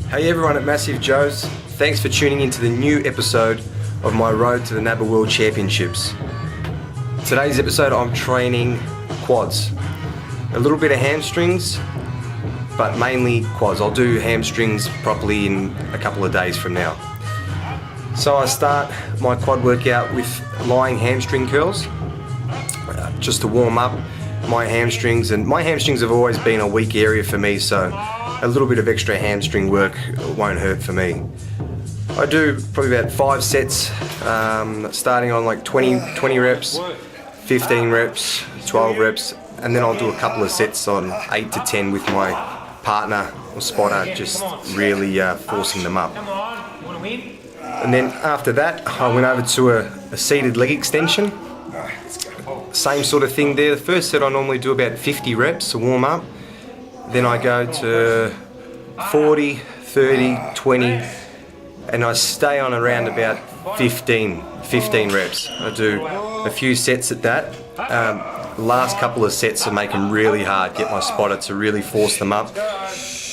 Hey everyone at Massive Joe's, thanks for tuning into the new episode of my road to the NABBA World Championships. Today's episode I'm training quads, a little bit of hamstrings, but mainly quads. I'll do hamstrings properly in a couple of days from now. So I start my quad workout with lying hamstring curls, just to warm up my hamstrings, and my hamstrings have always been a weak area for me, so a little bit of extra hamstring work won't hurt for me. I do probably about 5 sets, starting on like 20 reps, 15 reps, 12 reps, and then I'll do a couple of sets on 8 to 10 with my partner or spotter, just really forcing them up. And then after that, I went over to a seated leg extension. Same sort of thing there. The first set I normally do about 50 reps to warm up. Then I go to 40, 30, 20, and I stay on around about 15 reps. I do a few sets at that. Last couple of sets I make them really hard, get my spotter to really force them up.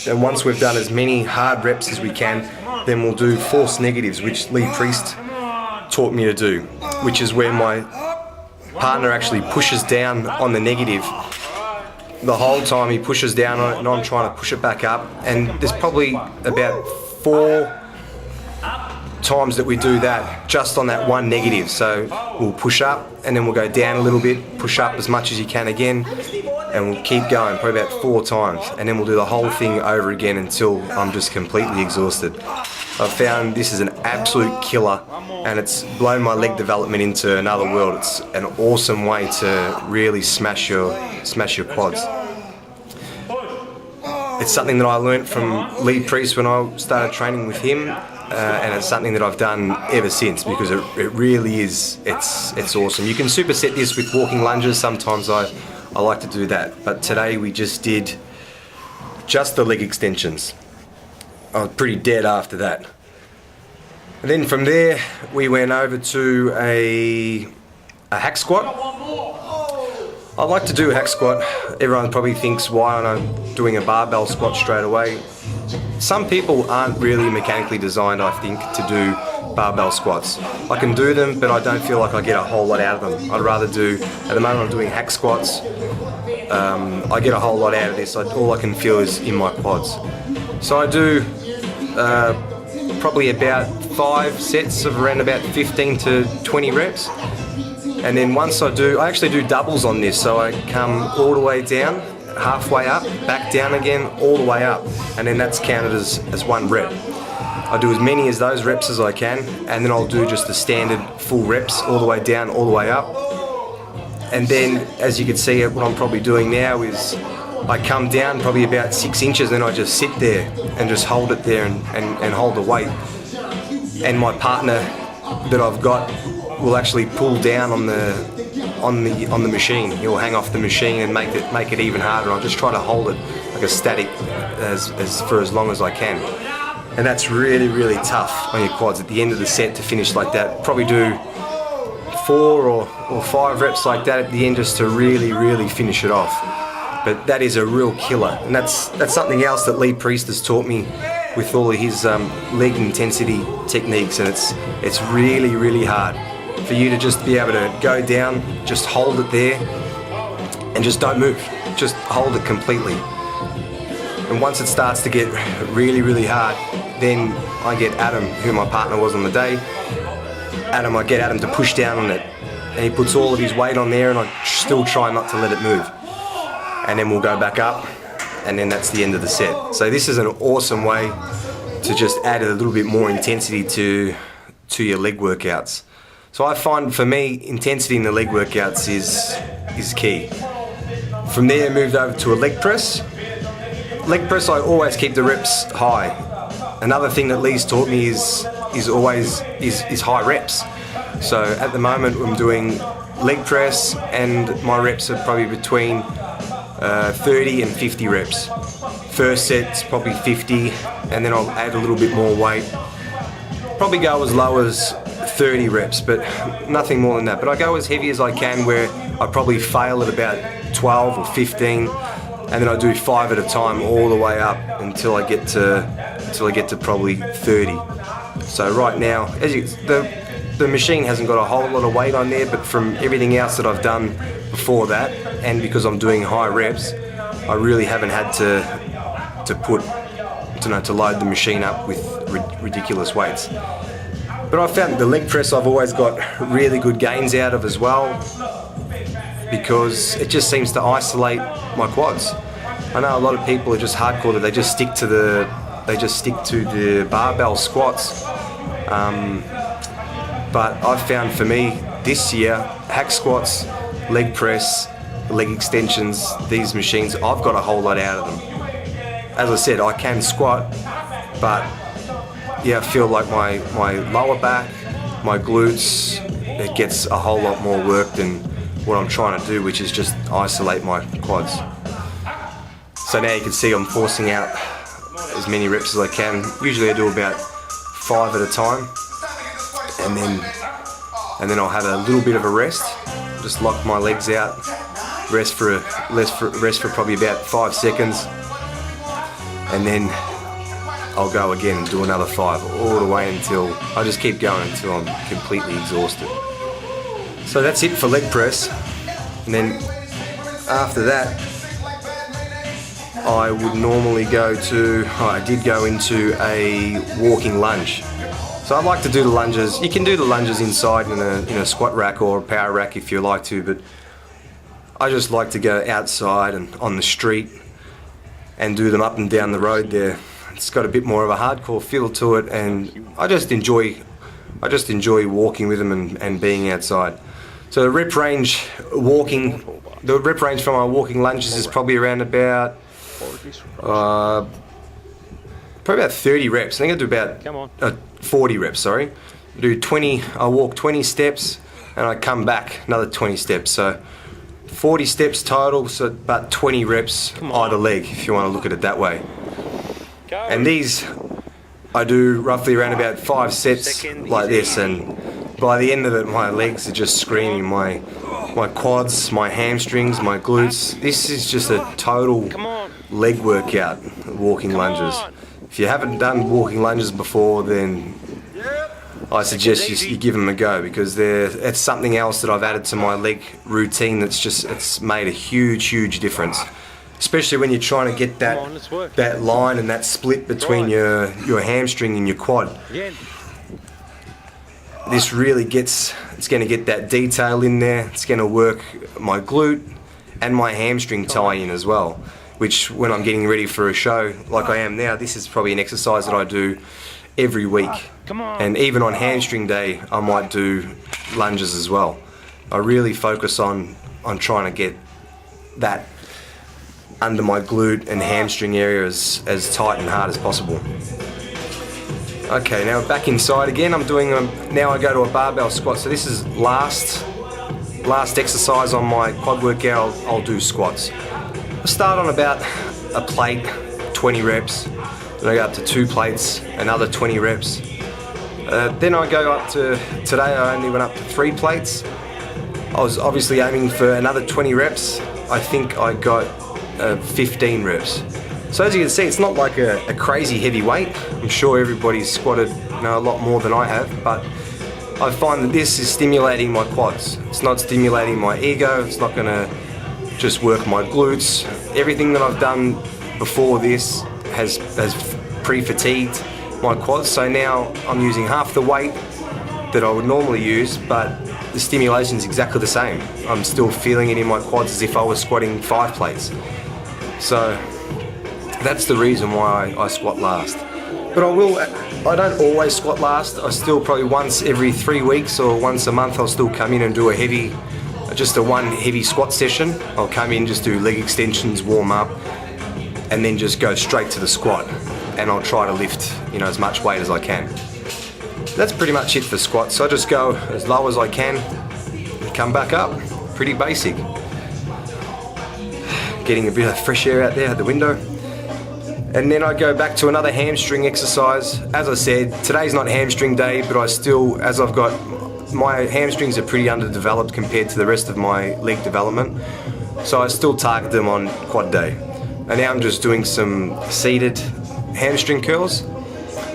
And once we've done as many hard reps as we can, then we'll do force negatives, which Lee Priest taught me to do, which is where my partner actually pushes down on the negative. The whole time he pushes down on it and I'm trying to push it back up, and there's probably about 4 times that we do that just on that one negative. So we'll push up and then we'll go down a little bit, push up as much as you can again, and we'll keep going probably about 4 times, and then we'll do the whole thing over again until I'm just completely exhausted. I've found this is an absolute killer, and it's blown my leg development into another world. It's an awesome way to really smash your quads. It's something that I learnt from Lee Priest when I started training with him, and it's something that I've done ever since, because it really is, it's awesome. You can superset this with walking lunges. Sometimes I like to do that, but today we just did just the leg extensions. I was pretty dead after that. And then from there we went over to a hack squat. I like to do a hack squat. Everyone probably thinks, why aren't I doing a barbell squat straight away? Some people aren't really mechanically designed, I think, to do barbell squats. I can do them, but I don't feel like I get a whole lot out of them. I'd rather do, at the moment I'm doing hack squats, I get a whole lot out of this. All I can feel is in my quads. So I do probably about 5 sets of around about 15 to 20 reps. And then once I actually do doubles on this, so I come all the way down, halfway up, back down again, all the way up, and then that's counted as 1 rep. I do as many as those reps as I can, and then I'll do just the standard full reps, all the way down, all the way up. And then, as you can see, what I'm probably doing now is I come down probably about 6 inches, and I just sit there and just hold it there and hold the weight. And my partner that I've got will actually pull down on the machine. He'll hang off the machine and make it even harder. I'll just try to hold it like a static for as long as I can. And that's really, really tough on your quads at the end of the set to finish like that. Probably do 4 or 5 reps like that at the end, just to really, really finish it off. But that is a real killer, and that's something else that Lee Priest has taught me with all of his leg intensity techniques, and it's really, really hard for you to just be able to go down, just hold it there, and just don't move. Just hold it completely. And once it starts to get really, really hard, then I get Adam, who my partner was on the day. I get Adam to push down on it, and he puts all of his weight on there, and I still try not to let it move. And then we'll go back up, and then that's the end of the set. So this is an awesome way to just add a little bit more intensity to your leg workouts. So I find, for me, intensity in the leg workouts is key. From there, I moved over to a leg press. Leg press, I always keep the reps high. Another thing that Lee's taught me is always high reps. So at the moment I'm doing leg press, and my reps are probably between 30 and 50 reps. First set's probably 50, and then I'll add a little bit more weight. Probably go as low as 30 reps, but nothing more than that. But I go as heavy as I can, where I probably fail at about 12 or 15, and then I do 5 at a time all the way up until I get to probably 30. So right now, the machine hasn't got a whole lot of weight on there, but from everything else that I've done before that, and because I'm doing high reps, I really haven't had to load the machine up with ridiculous weights. But I've found the leg press I've always got really good gains out of as well, because it just seems to isolate my quads. I know a lot of people are just hardcore, that they just stick to the barbell squats. But I've found for me this year, hack squats, leg press, leg extensions, these machines, I've got a whole lot out of them. As I said, I can squat, but yeah, I feel like my lower back, my glutes, it gets a whole lot more work than what I'm trying to do, which is just isolate my quads. So now you can see I'm forcing out as many reps as I can. Usually I do about 5 at a time, and then I'll have a little bit of a rest, just lock my legs out, rest for probably about 5 seconds, and then I'll go again and do another 5 all the way until I just keep going until I'm completely exhausted. So that's it for leg press, and then after that I would normally I did go into a walking lunge. So I like to do the lunges. You can do the lunges inside in a squat rack or a power rack if you like to, but I just like to go outside and on the street and do them up and down the road there. It's got a bit more of a hardcore feel to it, and I just enjoy walking with them and being outside. So the rep range for my walking lunges is probably around about probably about 30 reps. I think I do about 40 reps, sorry. I walk 20 steps and I come back another 20 steps. So 40 steps total, so about 20 reps either leg, if you want to look at it that way. And these I do roughly around about 5 sets like this, and by the end of it my legs are just screaming. My quads, my hamstrings, my glutes. This is just a total leg workout, walking lunges. If you haven't done walking lunges before, then I suggest you give them a go, because it's something else that I've added to my leg routine it's made a huge difference. Especially when you're trying to get that line and that split between your hamstring and your quad. This really it's going to get that detail in there. It's going to work my glute and my hamstring tie-in as well, which when I'm getting ready for a show like I am now, this is probably an exercise that I do every week. And even on hamstring day, I might do lunges as well. I really focus on trying to get that under my glute and hamstring area as tight and hard as possible. Okay, now back inside again. Now I go to a barbell squat. So this is last exercise on my quad workout. I'll do squats. I start on about a plate, 20 reps. Then I go up to 2 plates, another 20 reps. Then I go up to, today I only went up to 3 plates. I was obviously aiming for another 20 reps. I think I got 15 reps. So as you can see, it's not like a crazy heavy weight. I'm sure everybody's squatted a lot more than I have, but I find that this is stimulating my quads. It's not stimulating my ego. It's not going to just work my glutes. Everything that I've done before this has pre-fatigued my quads. So now I'm using half the weight that I would normally use, but the stimulation is exactly the same. I'm still feeling it in my quads as if I was squatting 5 plates. So that's the reason why I squat last. But I don't always squat last. I still probably once every 3 weeks or once a month I'll still come in and do just a one heavy squat session. I'll come in, just do leg extensions, warm up, and then just go straight to the squat. And I'll try to lift as much weight as I can. That's pretty much it for squats. So I just go as low as I can and come back up. Pretty basic. Getting a bit of fresh air out there at the window. And then I go back to another hamstring exercise. As I said, today's not hamstring day, but my hamstrings are pretty underdeveloped compared to the rest of my leg development. So I still target them on quad day. And now I'm just doing some seated hamstring curls.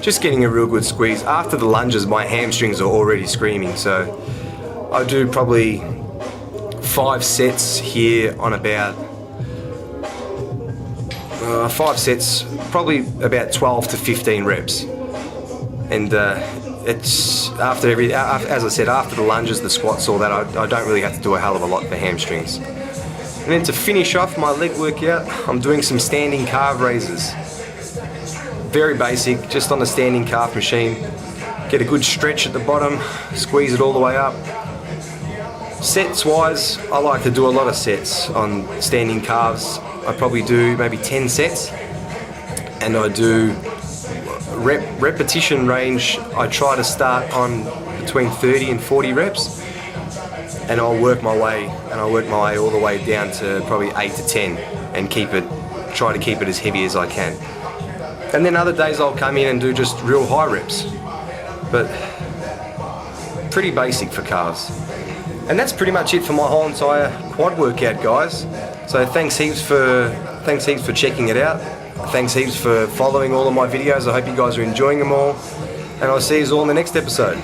Just getting a real good squeeze. After the lunges, my hamstrings are already screaming, so I do probably 5 sets here on about 5 sets, probably about 12 to 15 reps. And it's as I said, after the lunges, the squats, all that, I don't really have to do a hell of a lot for hamstrings. And then to finish off my leg workout, I'm doing some standing calf raises. Very basic, just on the standing calf machine. Get a good stretch at the bottom, squeeze it all the way up. Sets wise, I like to do a lot of sets on standing calves. I probably do maybe 10 sets, and I do repetition range. I try to start on between 30 and 40 reps, and I'll work my way all the way down to probably 8 to 10, and try to keep it as heavy as I can. And then other days I'll come in and do just real high reps, but pretty basic for calves. And that's pretty much it for my whole entire quad workout, guys. So thanks heaps for checking it out. Thanks heaps for following all of my videos. I hope you guys are enjoying them all, and I'll see you all in the next episode.